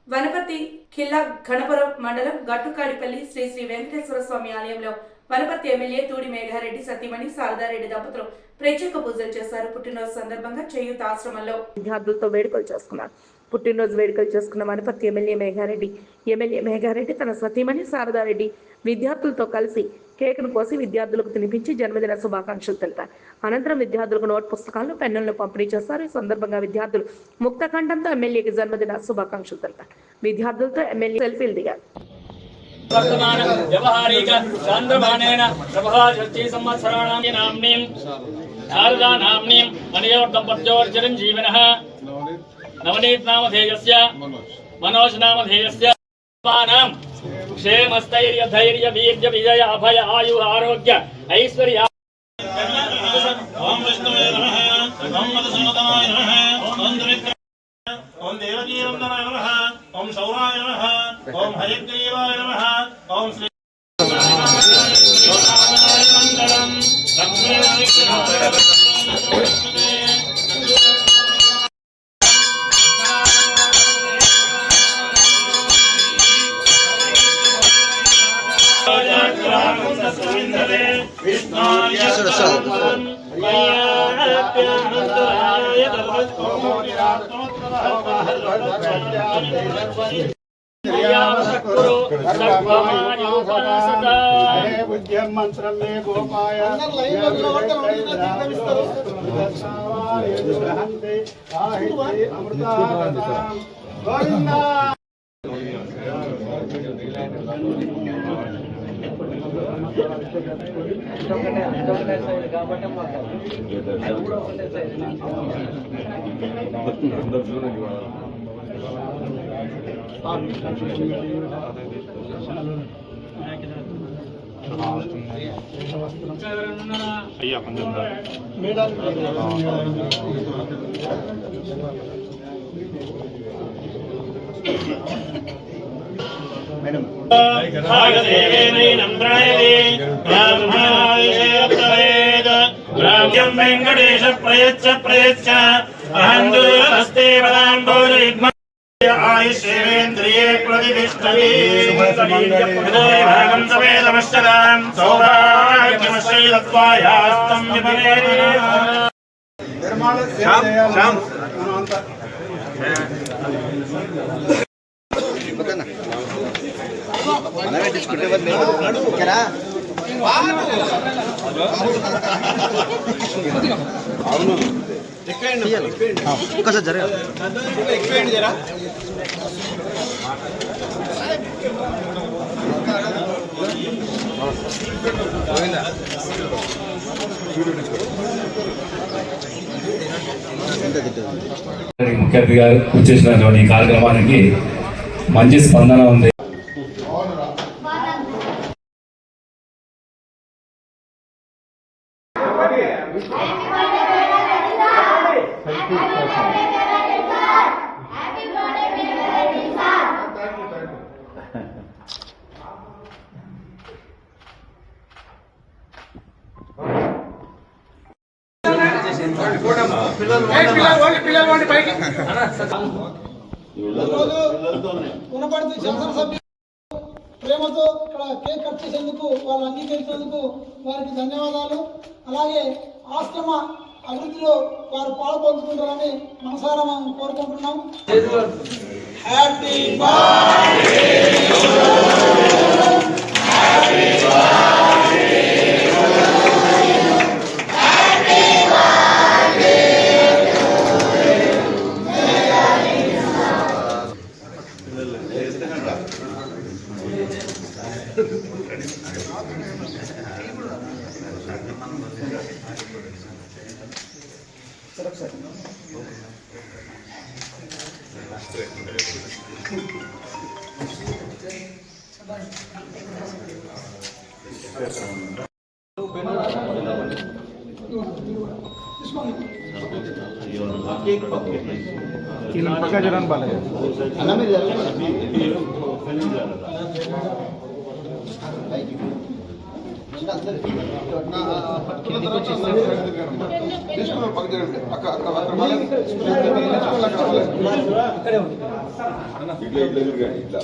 వనపర్తి ఖిల్లా ఘనపురం మండలం గట్టుకాడిపల్లి శ్రీ శ్రీ వెంకటేశ్వర స్వామి ఆలయంలో వనపర్తి ఎమ్మెల్యే తూడి మేఘారెడ్డి సతీమణి శారదారెడ్డి దంపతులు ప్రత్యేక పూజలు చేశారు. పుట్టినరోజు సందర్భంగా చేయూత ఆశ్రమంలో విద్యార్థులతో వేడుకలు చేసుకున్నారు. పుట్టినరోజు వేడుకలు చేసుకున్న వనపర్తి ఎమ్మెల్యే మేఘారెడ్డి తన సతీమణి శారదారెడ్డి విద్యార్థులతో కలిసి కేక్ను కోసి విద్యార్థులకు తినిపించి జన్మదిన శుభాకాంక్షలు తెలిపారు. అనంతరం విద్యార్థులకు నోట్ పుస్తకాలను పెన్నులను పంపిణీ చేశారు. ఈ సందర్భంగా విద్యార్థులు ముక్త కంఠంతో ఎమ్మెల్యేకి జన్మదిన శుభాకాంక్షలు తెలిపారు. విద్యార్థులతో ఎమ్మెల్యే సెల్ఫీలు దిగారు. नवनीत नामधेयस्य मनोज नामधेयस्य क्षेमस्थैर्य धैर्य वीर्य विजय अभय आयु आरोग्य ऐश्वर्य ओम विष्णुवे नमः ओम मधुसूदनाय नमः ओम द्विविक्रम ओम देवजीवंदनाय नमः ओम सौराय नमः ओम हयग्रीवाय नमः ओम श्री मंगलम मंत्रम में गोपाय वेंकटेश प्रयच्छ प्रयच्छ अहंस्ते आयुष्येन्द्रिये प्रतिष्ठते भागं सवेदमश्चरां सौभाग्यमश्रीलत्वायास्तं जरा ముఖ్య అతిథిగా వచ్చేసినటువంటి ఈ కార్యక్రమానికి మంచి స్పందన ఉంది. వనపర్తి శాసనసభ్యులు ప్రేమతో ఇక్కడ కేక్ కట్ చేసేందుకు వాళ్ళు అంగీకరించేందుకు వారికి ధన్యవాదాలు. అలాగే ఆశ్రమ అభివృద్ధిలో వారు పాల్పంచుకుంటారని మనసారా మనం కోరుకుంటున్నాం. హ్యాపీ బర్త్డే पक्का जरान बाले అక్కడ ఇట్లా